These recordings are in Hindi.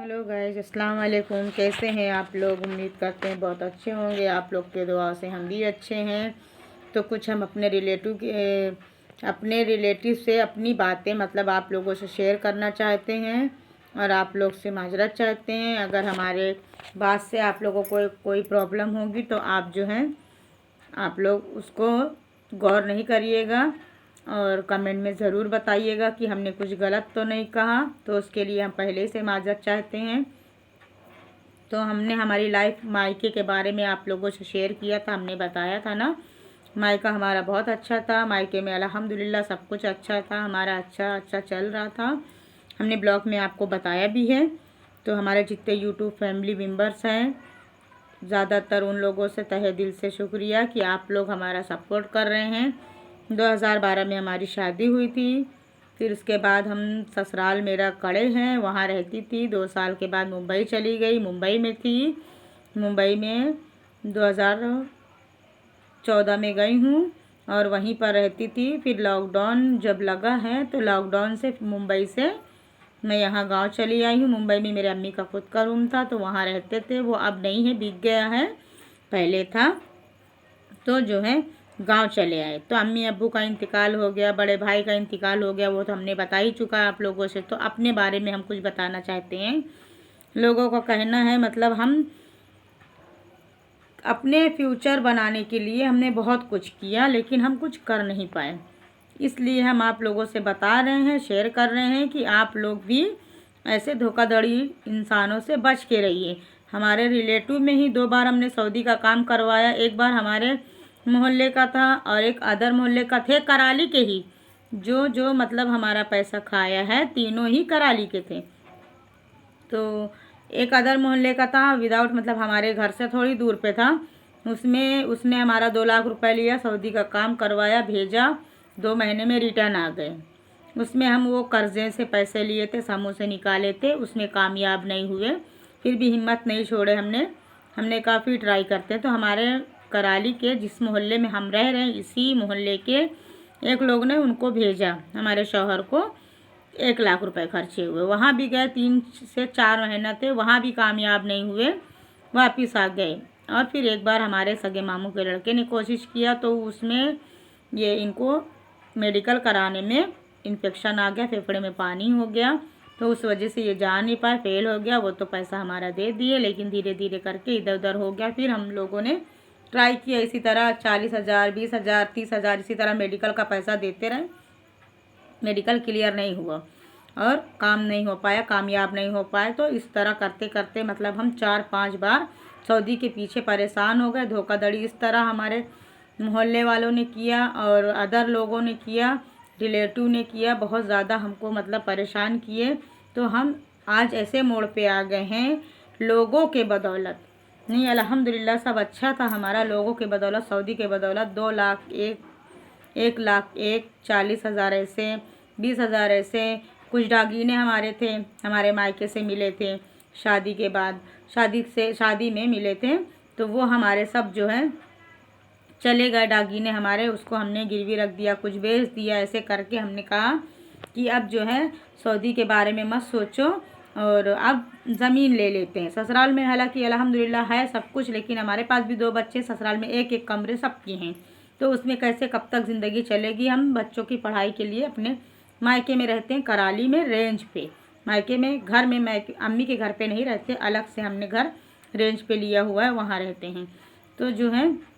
हेलो गाइस, अस्सलाम वालेकुम। कैसे हैं आप लोग? उम्मीद करते हैं बहुत अच्छे होंगे। आप लोग के दुआ से हम भी अच्छे हैं। तो कुछ हम अपने रिलेटिव से अपनी बातें मतलब आप लोगों से शेयर करना चाहते हैं और आप लोग से माजरत चाहते हैं। अगर हमारे बात से आप लोगों को कोई प्रॉब्लम होगी तो आप जो हैं आप लोग उसको गौर नहीं करिएगा और कमेंट में ज़रूर बताइएगा कि हमने कुछ गलत तो नहीं कहा, तो उसके लिए हम पहले से माजरत चाहते हैं। तो हमने हमारी लाइफ मायके के बारे में आप लोगों से शेयर किया था, हमने बताया था ना। मायका हमारा बहुत अच्छा था, मायके में अल्हम्दुलिल्लाह सब कुछ अच्छा था, हमारा अच्छा अच्छा चल रहा था। हमने ब्लॉग में आपको बताया भी है। तो हमारे जितने यूट्यूब फैमिली मेम्बर्स हैं, ज़्यादातर उन लोगों से तहे दिल से शुक्रिया कि आप लोग हमारा सपोर्ट कर रहे हैं। 2012 में हमारी शादी हुई थी। फिर उसके बाद हम ससुराल मेरा कड़े हैं, वहाँ रहती थी। 2 साल के बाद मुंबई चली गई, मुंबई में थी। मुंबई में 2014 में गई हूँ और वहीं पर रहती थी। फिर लॉकडाउन जब लगा है तो लॉकडाउन से मुंबई से मैं यहाँ गांव चली आई हूँ। मुंबई में मेरे अम्मी का खुद का रूम था तो वहाँ रहते थे। वो अब नहीं है, बिक गया है, पहले था। तो जो है गांव चले आए। तो अम्मी अब्बू का इंतकाल हो गया, बड़े भाई का इंतकाल हो गया, वो तो हमने बता ही चुका है आप लोगों से। तो अपने बारे में हम कुछ बताना चाहते हैं। लोगों का कहना है मतलब हम अपने फ्यूचर बनाने के लिए हमने बहुत कुछ किया लेकिन हम कुछ कर नहीं पाए। इसलिए हम आप लोगों से बता रहे हैं, शेयर कर रहे हैं कि आप लोग भी ऐसे धोखाधड़ी इंसानों से बच के रहिए। हमारे रिलेटिव में ही 2 बार हमने सऊदी का काम करवाया। एक बार हमारे मोहल्ले का था और एक अदर मोहल्ले का थे, कराली के ही। जो जो मतलब हमारा पैसा खाया है, तीनों ही कराली के थे। तो एक अदर मोहल्ले का था, विदाउट मतलब हमारे घर से थोड़ी दूर पे था। उसमें उसने हमारा 2 लाख रुपए लिया, सऊदी का काम करवाया, भेजा, 2 महीने में रिटर्न आ गए। उसमें हम वो कर्जे से पैसे लिए थे, समूह से निकाले थे, उसमें कामयाब नहीं हुए। फिर भी हिम्मत नहीं छोड़े हमने काफ़ी ट्राई करते। तो हमारे कराली के जिस मोहल्ले में हम रह रहे हैं, इसी मोहल्ले के एक लोग ने उनको भेजा, हमारे शौहर को 1 लाख रुपए खर्चे हुए। वहाँ भी गए, 3 से 4 महीना थे, वहाँ भी कामयाब नहीं हुए, वापिस आ गए। और फिर एक बार हमारे सगे मामू के लड़के ने कोशिश किया तो उसमें ये इनको मेडिकल कराने में इन्फेक्शन आ गया, फेफड़े में पानी हो गया। तो उस वजह से ये जा नहीं पाए, फेल हो गया। वो तो पैसा हमारा दे दिए लेकिन धीरे धीरे करके इधर उधर हो गया। फिर हम लोगों ने ट्राई किया इसी तरह, 40,000, 20,000, 30,000 इसी तरह मेडिकल का पैसा देते रहे। मेडिकल क्लियर नहीं हुआ और काम नहीं हो पाया, कामयाब नहीं हो पाए। तो इस तरह करते करते मतलब हम 4-5 बार सऊदी के पीछे परेशान हो गए। धोखाधड़ी इस तरह हमारे मोहल्ले वालों ने किया और अदर लोगों ने किया, रिलेटिव ने किया, बहुत ज़्यादा हमको मतलब परेशान किए। तो हम आज ऐसे मोड़ पे आ गए हैं लोगों के बदौलत। नहीं, अल्हम्दुलिल्लाह सब अच्छा था हमारा, लोगों के बदौलत, सऊदी के बदौलत। 2 लाख, 1 लाख, 40,000 ऐसे, 20,000 ऐसे। कुछ डागीने हमारे थे, हमारे मायके से मिले थे शादी के बाद, शादी में मिले थे। तो वो हमारे सब जो है चले गए डागीने हमारे, उसको हमने गिरवी रख दिया, कुछ बेच दिया। ऐसे करके हमने कहा कि अब जो है सऊदी के बारे में मत सोचो और अब ज़मीन ले लेते हैं। ससुराल में हालांकि अल्हम्दुलिल्लाह है सब कुछ, लेकिन हमारे पास भी 2 बच्चे, ससुराल में एक एक कमरे सबकी हैं। तो उसमें कैसे कब तक ज़िंदगी चलेगी। हम बच्चों की पढ़ाई के लिए अपने मायके में रहते हैं, कराली में, रेंज पे। मायके में, घर में मायके अम्मी के घर पे नहीं रहते, अलग से हमने घर रेंज पे लिया हुआ है, वहाँ रहते हैं। तो जो है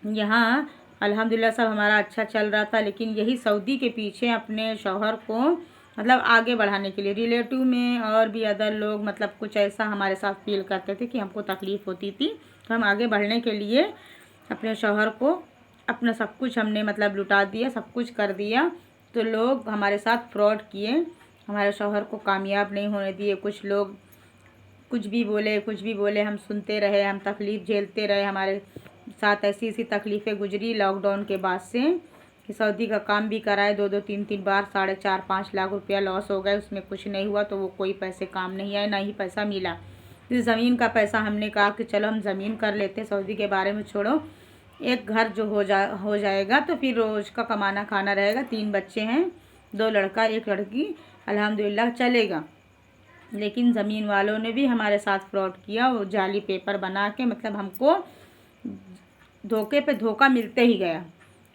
यहाँ अल्हम्दुलिल्लाह सब हमारा अच्छा चल रहा था। लेकिन यही सऊदी के पीछे अपने शौहर को मतलब आगे बढ़ाने के लिए रिलेटिव में और भी अदर लोग मतलब कुछ ऐसा हमारे साथ फील करते थे कि हमको तकलीफ़ होती थी। तो हम आगे बढ़ने के लिए अपने शौहर को अपना सब कुछ हमने मतलब लुटा दिया, सब कुछ कर दिया। तो लोग हमारे साथ फ्रॉड किए, हमारे शौहर को कामयाब नहीं होने दिए। कुछ लोग कुछ भी बोले, हम सुनते रहे, हम तकलीफ़ झेलते रहे। हमारे साथ ऐसी ऐसी तकलीफ़ें गुजरी लॉकडाउन के बाद से कि सऊदी का काम भी कराए 2-2, 3-3 बार, 4.5-5 लाख रुपया लॉस हो गए, उसमें कुछ नहीं हुआ। तो वो कोई पैसे काम नहीं आए, ना ही पैसा मिला। फिर ज़मीन का पैसा हमने कहा कि चलो हम ज़मीन कर लेते, सऊदी के बारे में छोड़ो, एक घर जो हो जाएगा तो फिर रोज़ का कमाना खाना रहेगा। 3 बच्चे हैं, 2 लड़का 1 लड़की, अल्हम्दुलिल्लाह चलेगा। लेकिन ज़मीन वालों ने भी हमारे साथ फ्रॉड किया। वो जाली पेपर बना के मतलब हमको धोखे पे धोखा मिलते ही गया।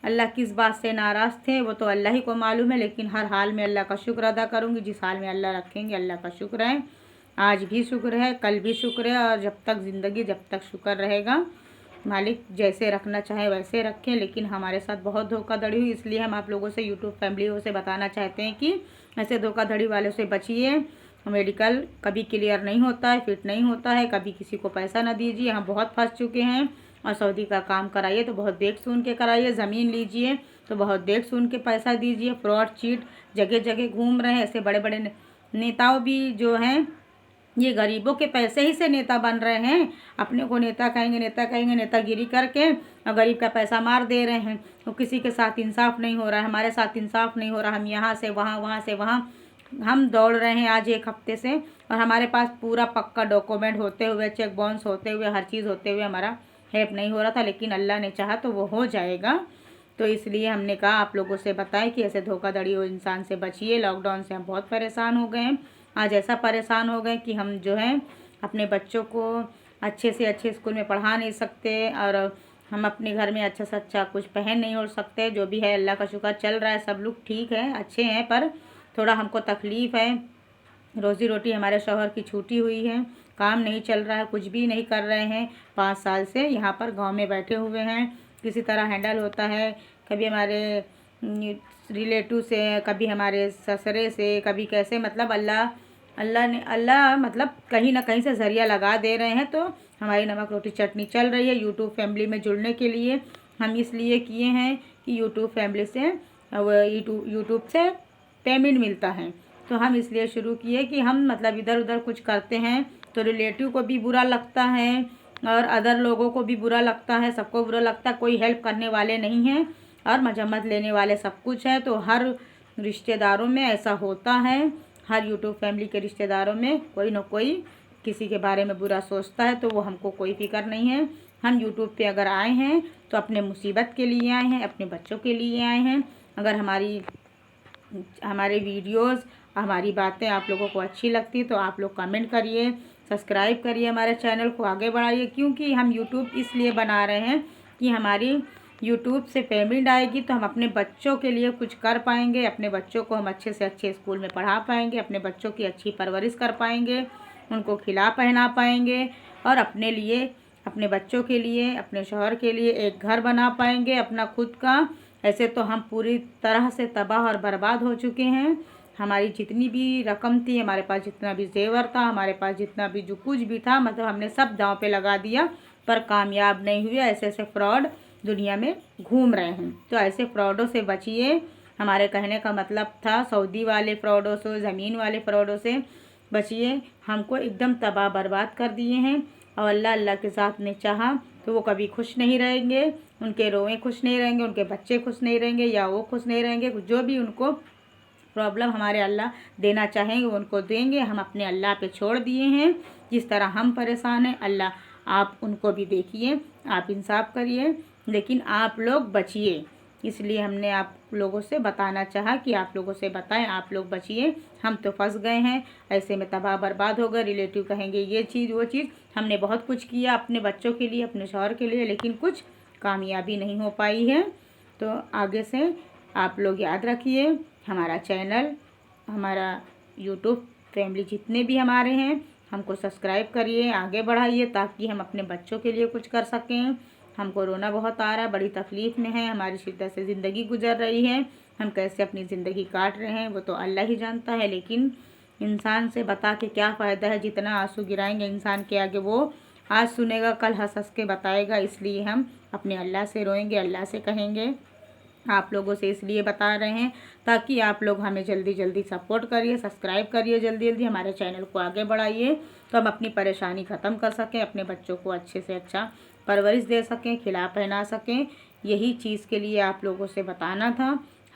अल्लाह किस बात से नाराज़ थे वो तो अल्लाह ही को मालूम है, लेकिन हर हाल में अल्लाह का शुक्र अदा करूँगी। जिस हाल में अल्लाह रखेंगे अल्लाह का शुक्र है। आज भी शुक्र है, कल भी शुक्र है, और जब तक ज़िंदगी जब तक शुक्र रहेगा। मालिक जैसे रखना चाहे वैसे रखें, लेकिन हमारे साथ बहुत धोखाधड़ी हुई। इसलिए हम आप लोगों से यूट्यूब फैमिली से बताना चाहते हैं कि ऐसे धोखाधड़ी वालों से बचिए। मेडिकल कभी क्लियर नहीं होता है, फिट नहीं होता है, कभी किसी को पैसा ना दीजिए। हम बहुत फंस चुके हैं। और सऊदी का काम कराइए तो बहुत देख सुन के कराइए, ज़मीन लीजिए तो बहुत देख सुन के पैसा दीजिए। फ्रॉड चीट जगह जगह घूम रहे हैं। ऐसे बड़े बड़े नेताओं भी जो हैं ये गरीबों के पैसे ही से नेता बन रहे हैं। अपने को नेता कहेंगे, नेता कहेंगे, नेतागिरी करके और गरीब का पैसा मार दे रहे हैं। तो किसी के साथ इंसाफ नहीं हो रहा है, हमारे साथ इंसाफ नहीं हो रहा। हम यहाँ से वहाँ, वहाँ से वहाँ हम दौड़ रहे हैं आज 1 हफ्ते से, और हमारे पास पूरा पक्का डॉक्यूमेंट होते हुए, चेक बाउंस होते हुए, हर चीज़ होते हुए हमारा हेल्प नहीं हो रहा था। लेकिन अल्लाह ने चाहा तो वो हो जाएगा। तो इसलिए हमने कहा आप लोगों से बताएं कि ऐसे धोखाधड़ी हो इंसान से बचिए। लॉकडाउन से हम बहुत परेशान हो गए हैं। आज ऐसा परेशान हो गए कि हम जो है अपने बच्चों को अच्छे से अच्छे स्कूल में पढ़ा नहीं सकते, और हम अपने घर में अच्छा से अच्छा कुछ पहन नहीं हो सकते। जो भी है अल्लाह का शुक्र चल रहा है, सब लोग ठीक है, अच्छे हैं, पर थोड़ा हमको तकलीफ़ है। रोज़ी रोटी हमारे शौहर की छूटी हुई है, काम नहीं चल रहा है, कुछ भी नहीं कर रहे हैं। 5 साल से यहाँ पर गांव में बैठे हुए हैं, किसी तरह हैंडल होता है। कभी हमारे रिलेटिव से, कभी हमारे ससुरे से, कभी कैसे, मतलब अल्लाह मतलब कहीं ना कहीं से ज़रिया लगा दे रहे हैं। तो हमारी नमक रोटी चटनी चल रही है। यूट्यूब फैमिली में जुड़ने के लिए हम इसलिए किए हैं कि यूट्यूब फैमिली से यूट्यूब से पेमेंट मिलता है। तो हम इसलिए शुरू किए कि हम मतलब इधर उधर कुछ करते हैं तो रिलेटिव को भी बुरा लगता है और अदर लोगों को भी बुरा लगता है, सबको बुरा लगता है। कोई हेल्प करने वाले नहीं हैं और मजम्मत लेने वाले सब कुछ है। तो हर रिश्तेदारों में ऐसा होता है, हर यूट्यूब फैमिली के रिश्तेदारों में कोई ना कोई किसी के बारे में बुरा सोचता है। तो वो हमको कोई फिक्र नहीं है। हम यूट्यूब पे अगर आए हैं तो अपने मुसीबत के लिए आए हैं, अपने बच्चों के लिए आए हैं। अगर हमारे वीडियोस, हमारी बातें आप लोगों को अच्छी लगती तो आप लोग कमेंट करिए, सब्सक्राइब करिए, हमारे चैनल को आगे बढ़ाइए। क्योंकि हम यूट्यूब इसलिए बना रहे हैं कि हमारी यूट्यूब से पेमेंट आएगी तो हम अपने बच्चों के लिए कुछ कर पाएंगे, अपने बच्चों को हम अच्छे से अच्छे स्कूल में पढ़ा पाएंगे, अपने बच्चों की अच्छी परवरिश कर पाएंगे, उनको खिला पहना पाएंगे, और अपने लिए, अपने बच्चों के लिए, अपने शौहर के लिए एक घर बना पाएंगे अपना खुद का। ऐसे तो हम पूरी तरह से तबाह और बर्बाद हो चुके हैं। हमारी जितनी भी रकम थी, हमारे पास जितना भी जेवर था, हमारे पास जितना भी जो कुछ भी था, मतलब हमने सब दांव पे लगा दिया, पर कामयाब नहीं हुए। ऐसे ऐसे फ्रॉड दुनिया में घूम रहे हैं। तो ऐसे फ्रॉडों से बचिए। हमारे कहने का मतलब था सऊदी वाले फ्रॉडों से, ज़मीन वाले फ्रॉडों से बचिए। हमको एकदम तबाह बर्बाद कर दिए हैं। और अल्लाह के साथ ने चाहा तो वो कभी खुश नहीं रहेंगे, उनके रोए खुश नहीं रहेंगे, उनके बच्चे खुश नहीं रहेंगे, या वो खुश नहीं रहेंगे। जो भी उनको प्रॉब्लम हमारे अल्लाह देना चाहेंगे वो उनको देंगे। हम अपने अल्लाह पे छोड़ दिए हैं। जिस तरह हम परेशान हैं, अल्लाह आप उनको भी देखिए, आप इंसाफ करिए, लेकिन आप लोग बचिए। इसलिए हमने आप लोगों से बताना चाहा कि आप लोगों से बताएं, आप लोग बचिए। हम तो फंस गए हैं, ऐसे में तबाह बर्बाद हो गए। रिलेटिव कहेंगे ये चीज़ वो चीज़। हमने बहुत कुछ किया अपने बच्चों के लिए, अपने शौहर के लिए, लेकिन कुछ कामयाबी नहीं हो पाई है। तो आगे से आप लोग याद रखिए, हमारा चैनल, हमारा यूट्यूब फैमिली जितने भी हमारे हैं, हमको सब्सक्राइब करिए, आगे बढ़ाइए, ताकि हम अपने बच्चों के लिए कुछ कर सकें। हमको रोना बहुत आ रहा है, बड़ी तकलीफ़ में है, हमारी शिद्दत से ज़िंदगी गुजर रही है। हम कैसे अपनी ज़िंदगी काट रहे हैं वो तो अल्लाह ही जानता है। लेकिन इंसान से बता के क्या फ़ायदा है, जितना आंसू गिराएंगे इंसान के आगे, वो आज सुनेगा कल हंस हंस के बताएगा। इसलिए हम अपने अल्लाह से रोएंगे, अल्लाह से कहेंगे। आप लोगों से इसलिए बता रहे हैं ताकि आप लोग हमें जल्दी जल्दी सपोर्ट करिए, सब्सक्राइब करिए, जल्दी जल्दी हमारे चैनल को आगे बढ़ाइए, तो हम अपनी परेशानी ख़त्म कर सकें, अपने बच्चों को अच्छे से अच्छा परवरिश दे सकें, खिला पहना सकें। यही चीज़ के लिए आप लोगों से बताना था,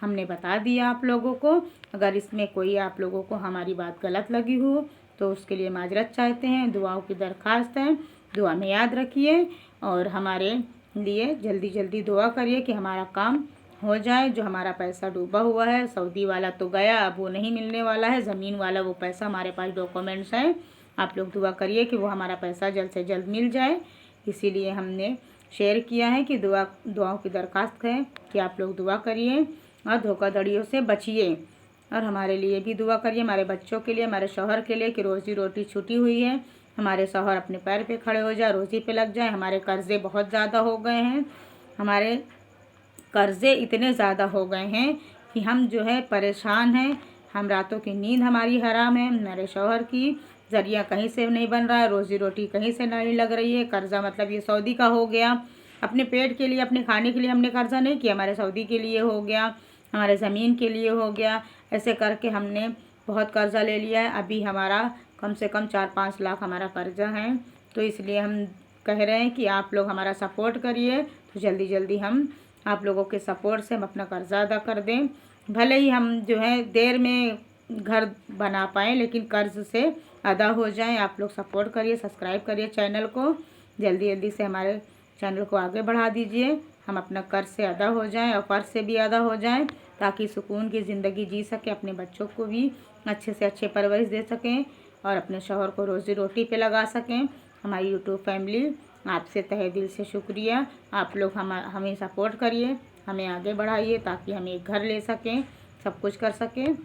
हमने बता दिया आप लोगों को। अगर इसमें कोई आप लोगों को हमारी बात गलत लगी हो तो उसके लिए माजरत चाहते हैं, दुआओं की दरख्वास्त है। दुआ में याद रखिए और हमारे लिए जल्दी जल्दी दुआ करिए कि हमारा काम हो जाए, जो हमारा पैसा डूबा हुआ है। सऊदी वाला तो गया, अब वो नहीं मिलने वाला है। ज़मीन वाला वो पैसा, हमारे पास डॉक्यूमेंट्स हैं। आप लोग दुआ करिए कि वो हमारा पैसा जल्द से जल्द मिल जाए। इसीलिए हमने शेयर किया है कि दुआओं की दरख्वास्त है कि आप लोग दुआ करिए और धोखाधड़ियों से बचिए। और हमारे लिए भी दुआ करिए, हमारे बच्चों के लिए, हमारे शौहर के लिए, कि रोज़ी रोटी छूटी हुई है, हमारे शौहर अपने पैर पे खड़े हो जाए, रोज़ी पे लग जाए। हमारे कर्ज़े बहुत ज़्यादा हो गए हैं, हमारे कर्ज़े इतने ज़्यादा हो गए हैं कि हम जो है परेशान हैं। हम रातों की नींद हमारी हराम है। हमारे शौहर की ज़रिया कहीं से नहीं बन रहा है, रोज़ी रोटी कहीं से नहीं लग रही है। कर्ज़ा मतलब ये सऊदी का हो गया, अपने पेट के लिए, अपने खाने के लिए हमने कर्ज़ा नहीं किया, हमारे सऊदी के लिए हो गया, हमारे ज़मीन के लिए हो गया। ऐसे करके हमने बहुत कर्ज़ा ले लिया है। अभी हमारा कम से कम 4-5 लाख हमारा कर्ज़ा है। तो इसलिए हम कह रहे हैं कि आप लोग हमारा सपोर्ट करिए, तो जल्दी जल्दी हम आप लोगों के सपोर्ट से हम अपना कर्ज़ा अदा कर दें। भले ही हम जो है देर में घर बना पाएँ, लेकिन कर्ज़ से अदा हो जाएं। आप लोग सपोर्ट करिए, सब्सक्राइब करिए चैनल को, जल्दी जल्दी से हमारे चैनल को आगे बढ़ा दीजिए। हम अपना कर्ज़ से अदा हो जाएं और फ़र्ज़ से भी अदा हो जाएं, ताकि सुकून की ज़िंदगी जी सकें, अपने बच्चों को भी अच्छे से अच्छे परवरिश दे सकें और अपने शौहर को रोज़ी रोटी पे लगा सकें। हमारी यूट्यूब फैमिली, आपसे तहे दिल से शुक्रिया। आप लोग हमें सपोर्ट करिए, हमें आगे बढ़ाइए, ताकि हम एक घर ले सकें, सब कुछ कर सकें।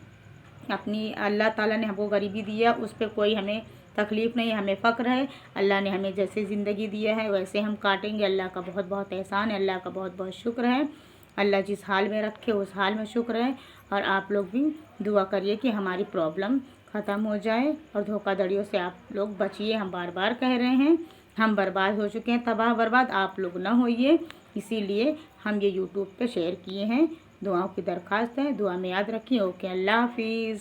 अपनी अल्लाह ताला ने हमको गरीबी दिया, उस पर कोई हमें तकलीफ़ नहीं है, हमें फ़क्र है। अल्लाह ने हमें जैसे ज़िंदगी दिया है वैसे हम काटेंगे। अल्लाह का बहुत बहुत एहसान है, अल्लाह का बहुत बहुत शुक्र है। अल्लाह जिस हाल में रखे उस हाल में शुक्र है। और आप लोग भी दुआ करिए कि हमारी प्रॉब्लम ख़त्म हो जाए और धोखाधड़ियों से आप लोग बचिए। हम बार बार कह रहे हैं, हम बर्बाद हो चुके हैं, तबाह बर्बाद, आप लोग ना होइए। इसीलिए हम ये यूट्यूब पे शेयर किए हैं। दुआओं की दरख्वास्त है, दुआ में याद रखिए। ओके, अल्लाह हाफिज़।